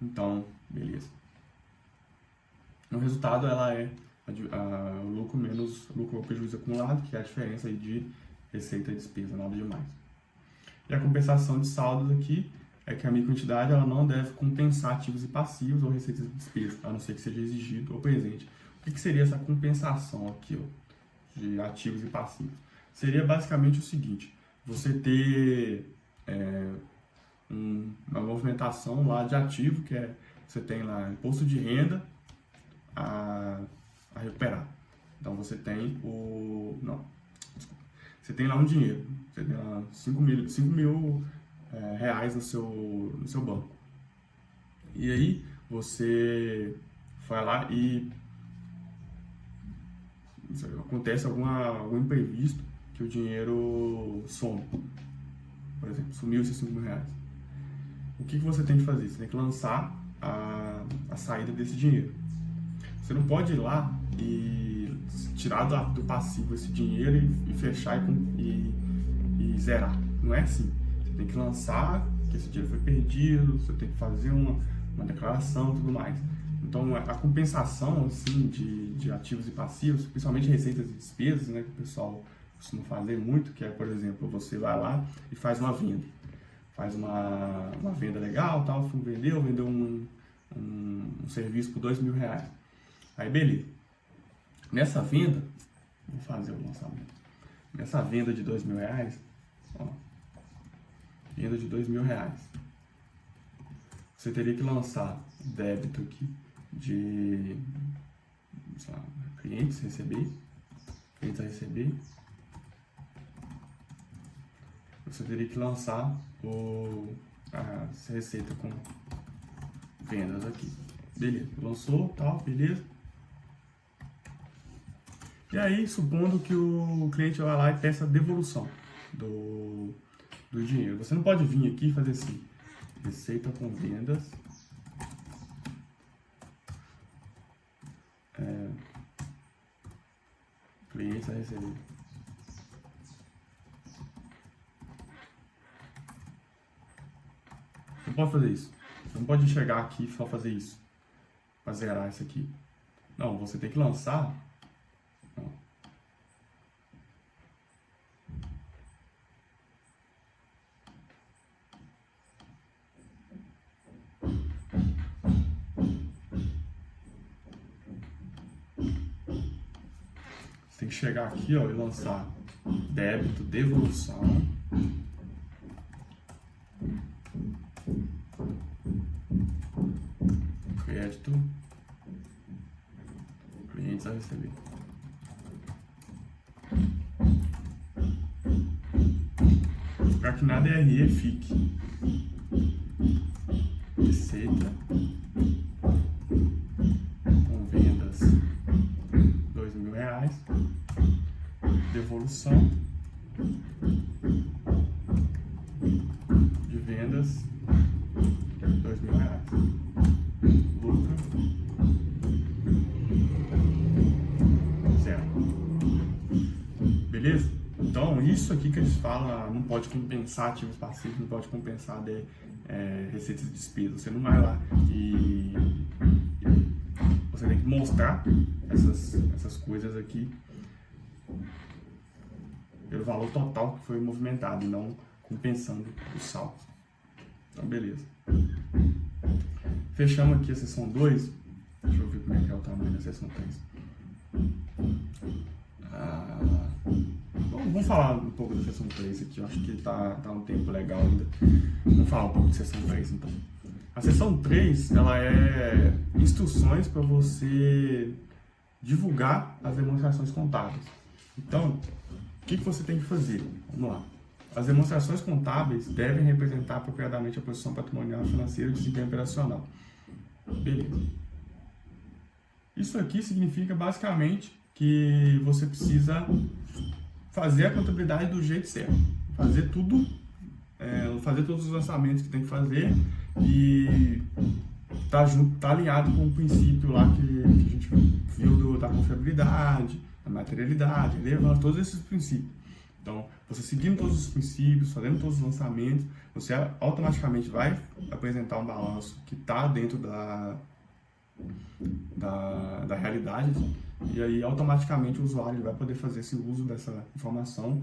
Então, beleza. No resultado, ela é o lucro menos lucro ou prejuízo acumulado, que é a diferença aí de receita e despesa, nada demais. E a compensação de saldos aqui é que a microentidade ela não deve compensar ativos e passivos ou receitas e despesas, a não ser que seja exigido ou presente. O que seria essa compensação aqui, ó, de ativos e passivos? Seria basicamente o seguinte: você ter uma movimentação lá de ativo, que você tem lá imposto de renda a recuperar. Então você tem você tem lá um dinheiro, você tem lá 5 mil reais no seu banco. E aí você vai lá e acontece algum imprevisto que o dinheiro some. Por exemplo, sumiu esses 5 mil reais. O que você tem que fazer? Você tem que lançar a saída desse dinheiro. Você não pode ir lá e tirar do passivo esse dinheiro e fechar e zerar. Não é assim. Você tem que lançar que esse dinheiro foi perdido, você tem que fazer uma declaração e tudo mais. Então, a compensação assim, de ativos e passivos, principalmente receitas e despesas, né, que o pessoal costuma fazer muito, que é, por exemplo, você vai lá e faz uma venda. Faz uma venda legal, tal, vendeu um serviço por 2 mil reais. Aí, beleza. Nessa venda, vou fazer o lançamento. Nessa venda de 2 mil reais, ó, venda de 2 mil reais, você teria que lançar débito aqui de, sei lá, clientes a receber. Você teria que lançar a receita com vendas aqui. Beleza, lançou, tal, beleza. E aí, supondo que o cliente vai lá e peça a devolução do dinheiro. Você não pode vir aqui e fazer assim, receita com vendas, clientes a receber. Você não pode fazer isso. Você não pode chegar aqui e só fazer isso, para zerar isso aqui. Não, você tem que lançar. Tem que chegar aqui, ó, e lançar débito, devolução, crédito, clientes a receber. Para que na DRE fique receita com vendas 2 mil reais, devolução de vendas 2 mil reais, lucro zero. Beleza? Então isso aqui que eles falam não pode compensar ativos passivos, não pode compensar receitas e despesas. Você não vai lá e você tem que mostrar essas coisas aqui pelo valor total que foi movimentado e não compensando os saldos. Então, beleza. Fechamos aqui a seção 2. Deixa eu ver como é que é o tamanho da seção 3. Vamos falar um pouco da seção 3 aqui. Eu acho que tá um tempo legal ainda. Vamos falar um pouco de seção 3, então. A seção 3, ela é instruções para você divulgar as demonstrações contábeis. Então, o que você tem que fazer? Vamos lá. As demonstrações contábeis devem representar apropriadamente a posição patrimonial, financeira e desempenho operacional. Beleza. Isso aqui significa basicamente que você precisa fazer a contabilidade do jeito certo. Fazer todos os lançamentos que tem que fazer e tá alinhado com o princípio lá que a gente viu da confiabilidade, da materialidade, levando todos esses princípios. Então, você seguindo todos os princípios, fazendo todos os lançamentos, você automaticamente vai apresentar um balanço que está dentro da realidade, e aí automaticamente o usuário vai poder fazer esse uso dessa informação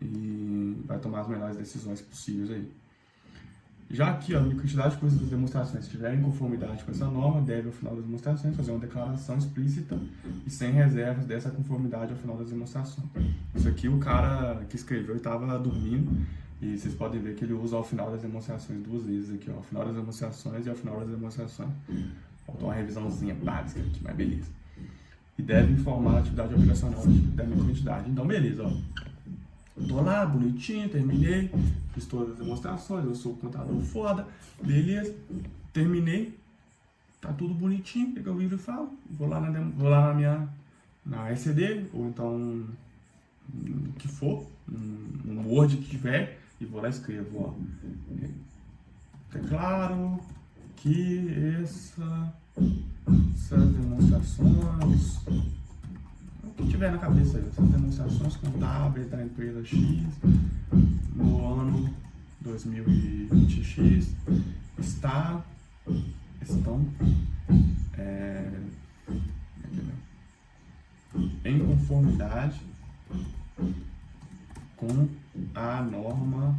e vai tomar as melhores decisões possíveis aí. Já aqui, ó, a quantidade de coisas das demonstrações estiverem em conformidade com essa norma, deve, ao final das demonstrações, fazer uma declaração explícita e sem reservas dessa conformidade ao final das demonstrações. Isso aqui, o cara que escreveu estava dormindo, e vocês podem ver que ele usa ao final das demonstrações duas vezes aqui, ó, ao final das demonstrações e ao final das demonstrações. Faltou uma revisãozinha básica aqui, mas beleza. E deve informar a atividade operacional da minha quantidade. Então, beleza, ó. Tô lá, bonitinho, terminei, fiz todas as demonstrações, eu sou contador foda, beleza, terminei, tá tudo bonitinho, o que eu viro e falo? Vou lá na SCD, ou então, o que for, um Word que tiver, e vou lá e escrevo, ó, declaro que essas demonstrações, o que tiver na cabeça aí, essas demonstrações contábeis da empresa X no ano 2020X estão em conformidade com a norma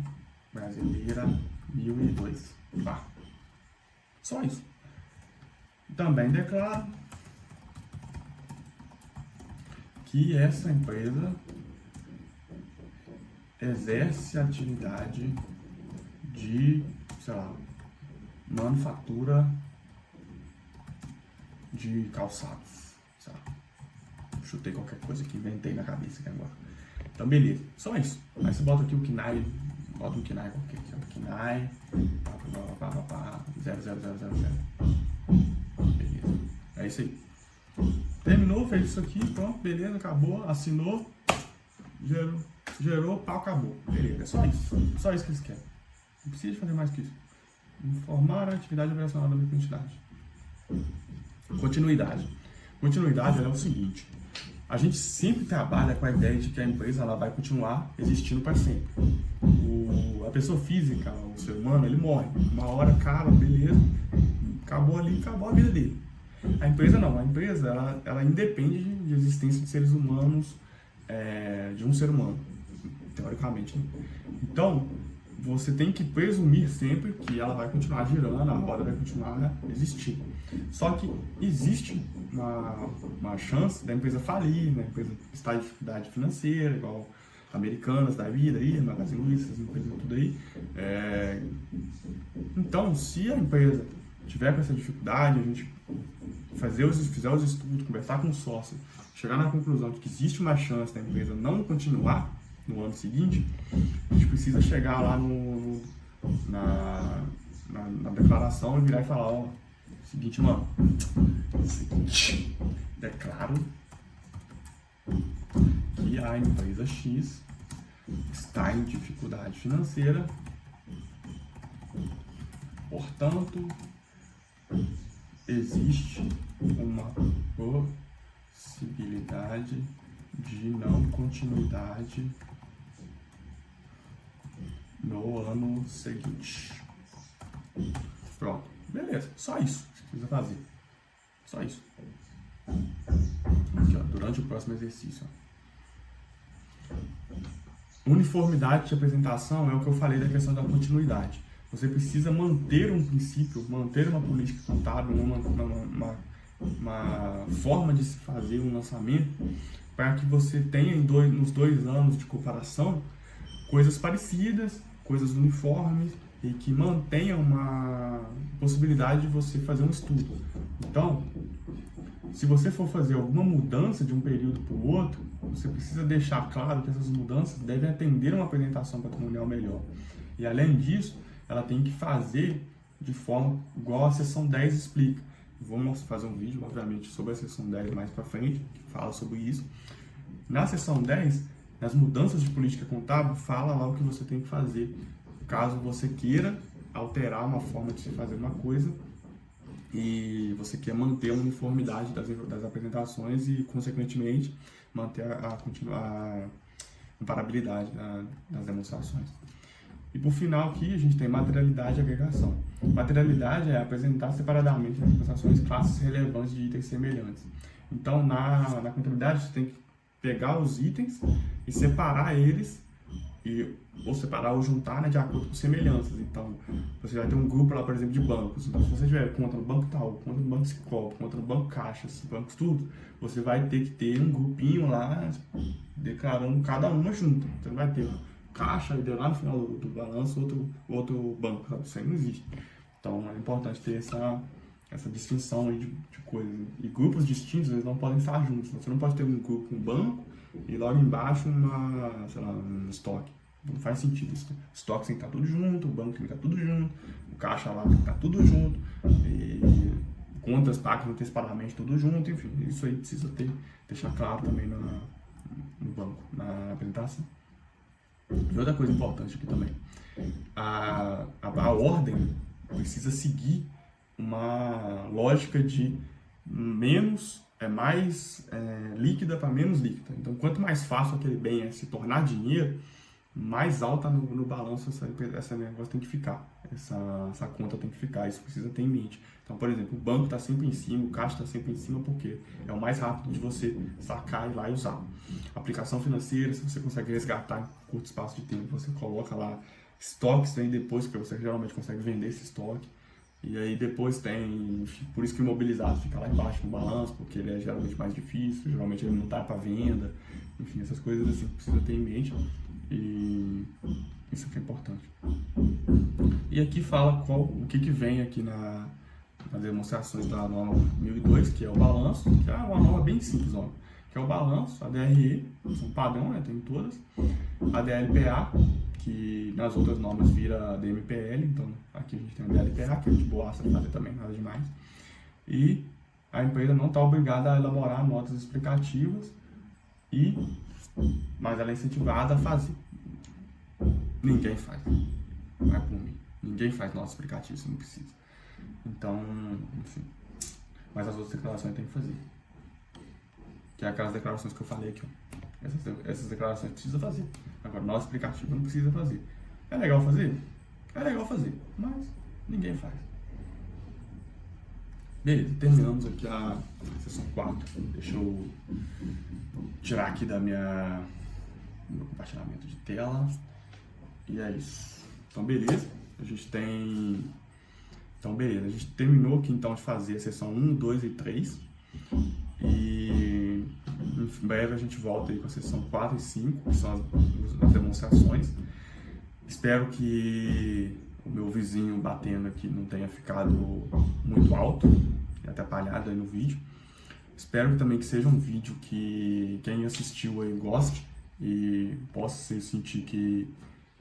brasileira 1002. Tá. Só isso. Também declaro que essa empresa exerce atividade de, sei lá, manufatura de calçados, sei lá. Chutei qualquer coisa que inventei na cabeça aqui agora. Então, beleza. Só isso. Aí você bota aqui o KNAI, bota um KNAI qualquer aqui, ó. KNAI, 00000. Beleza. É isso aí. Terminou, fez isso aqui, pronto, beleza, acabou, assinou, gerou, pau, acabou. Beleza, é só isso. Só isso que eles querem. Não precisa fazer mais que isso. Informar a atividade operacional da minha quantidade. Continuidade. Continuidade é o seguinte: a gente sempre trabalha com a ideia de que a empresa ela vai continuar existindo para sempre. A pessoa física, o ser humano, ele morre. Uma hora acaba, beleza, acabou ali, acabou a vida dele. A empresa não, a empresa ela independe de existência de seres humanos, de um ser humano, teoricamente, né? Então, você tem que presumir sempre que ela vai continuar girando, a roda vai continuar existindo. Só que existe uma chance da empresa falir, né? A empresa estar em dificuldade financeira, igual Americanas da vida aí, Magazine Luiza, essas empresas tudo aí. Então, se a empresa tiver com essa dificuldade, a gente fizer os estudos, conversar com o sócio, chegar na conclusão de que existe uma chance da empresa não continuar no ano seguinte, a gente precisa chegar lá na declaração e virar e falar, ó, seguinte, mano, declaro que a empresa X está em dificuldade financeira, portanto, existe uma possibilidade de não continuidade no ano seguinte. Pronto, beleza, só isso que você precisa fazer. Só isso. Aqui, ó, durante o próximo exercício. Uniformidade de apresentação é o que eu falei da questão da continuidade. Você precisa manter um princípio, manter uma política contábil, uma forma de se fazer um lançamento para que você tenha nos 2 anos de comparação coisas parecidas, coisas uniformes e que mantenha uma possibilidade de você fazer um estudo. Então, se você for fazer alguma mudança de um período para o outro, você precisa deixar claro que essas mudanças devem atender uma apresentação patrimonial melhor. E além disso, ela tem que fazer de forma igual a seção 10 explica. Vamos fazer um vídeo, obviamente, sobre a seção 10 mais para frente, que fala sobre isso. Na seção 10, nas mudanças de política contábil, fala lá o que você tem que fazer, caso você queira alterar uma forma de se fazer uma coisa e você quer manter a uniformidade das apresentações e, consequentemente, manter comparabilidade das demonstrações. E por final aqui a gente tem materialidade e agregação. Materialidade é apresentar separadamente nas demonstrações classes relevantes de itens semelhantes. Então na contabilidade você tem que pegar os itens e separar eles, ou separar ou juntar, né, de acordo com semelhanças. Então você vai ter um grupo lá, por exemplo, de bancos. Então se você tiver conta no banco tal, conta no banco Sicoob, conta no banco Caixa, esses bancos tudo, você vai ter que ter um grupinho lá declarando cada uma junto. Você não vai ter Caixa e lá no final do balanço outro banco, sabe? Isso aí não existe. Então é importante ter essa distinção aí de coisas. E grupos distintos, eles não podem estar juntos. Você não pode ter um grupo, um banco, e logo embaixo um estoque. Não faz sentido isso. O estoque tem que estar tudo junto, o banco tem que estar tudo junto, o caixa lá tem que estar tudo junto, e contas pagas antecipadamente tudo junto, enfim. Isso aí precisa deixar claro também no banco, na apresentação. E outra coisa importante aqui também, a ordem precisa seguir uma lógica de menos mais líquida para menos líquida. Então, quanto mais fácil aquele bem se tornar dinheiro, mais alta no balanço essa negócio tem que ficar, essa conta tem que ficar, isso precisa ter em mente. Então, por exemplo, o banco está sempre em cima, o caixa está sempre em cima, porque é o mais rápido de você sacar e lá e usar. Aplicação financeira, se você consegue resgatar em curto espaço de tempo, você coloca lá estoques, vem depois, porque você geralmente consegue vender esse estoque. E aí depois tem, por isso que o imobilizado fica lá embaixo no balanço, porque ele é geralmente mais difícil, geralmente ele não está para venda, enfim, essas coisas assim precisa ter em mente. E isso aqui é importante. E aqui fala o que vem aqui nas demonstrações da norma 1002, que é o balanço, que é uma norma bem simples, ó, que é o balanço, a DRE, são padrão, né, tem todas, a DLPA, que nas outras normas vira DMPL, então aqui a gente tem a DLPA, que é de boa fazer também, nada demais. E a empresa não está obrigada a elaborar notas explicativas, mas ela é incentivada a fazer. Ninguém faz, não é por mim. Ninguém faz notas explicativas se não precisa. Então, enfim. Mas as outras declarações tem que fazer. Que é aquelas declarações que eu falei aqui, ó. Essas declarações precisa fazer. Agora, nota explicativa não precisa fazer. É legal fazer? É legal fazer, mas ninguém faz. Beleza, terminamos aqui a sessão 4. Deixa eu tirar aqui do meu compartilhamento de tela. E é isso. Então, beleza. A gente terminou aqui então de fazer a sessão 1, 2 e 3. E em breve a gente volta aí com a sessão 4 e 5, que são as demonstrações. Espero que o meu vizinho batendo aqui não tenha ficado muito alto e atrapalhado aí no vídeo. Espero também que seja um vídeo que quem assistiu aí goste e possa sentir que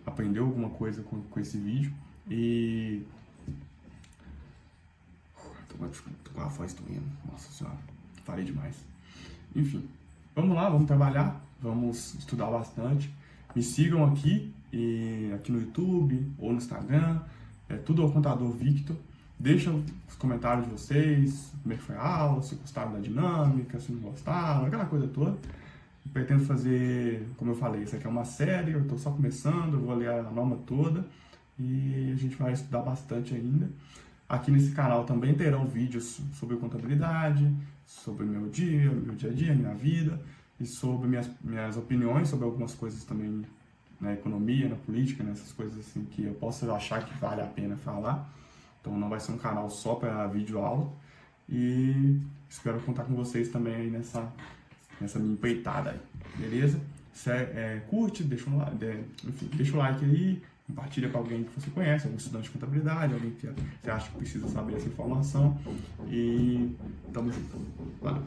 aprendeu alguma coisa com esse vídeo. E tô com a voz doendo, nossa senhora, falei demais. Enfim, vamos lá, vamos trabalhar, vamos estudar bastante. Me sigam aqui no YouTube ou no Instagram, tudo ao Contador Victor. Deixa os comentários de vocês, como é que foi a aula, se gostaram da dinâmica, se não gostaram, aquela coisa toda. Eu pretendo fazer, como eu falei, isso aqui é uma série, eu estou só começando, eu vou ler a norma toda e a gente vai estudar bastante ainda. Aqui nesse canal também terão vídeos sobre contabilidade, sobre meu dia a dia, minha vida, e sobre minhas opiniões sobre algumas coisas também na economia, na política, nessas coisas assim que eu posso achar que vale a pena falar. Então não vai ser um canal só para vídeo aula. E espero contar com vocês também aí nessa minha empreitada aí, beleza? Curte, deixa o like aí, compartilha com alguém que você conhece, algum estudante de contabilidade, alguém que você acha que precisa saber essa informação. E tamo junto. Valeu!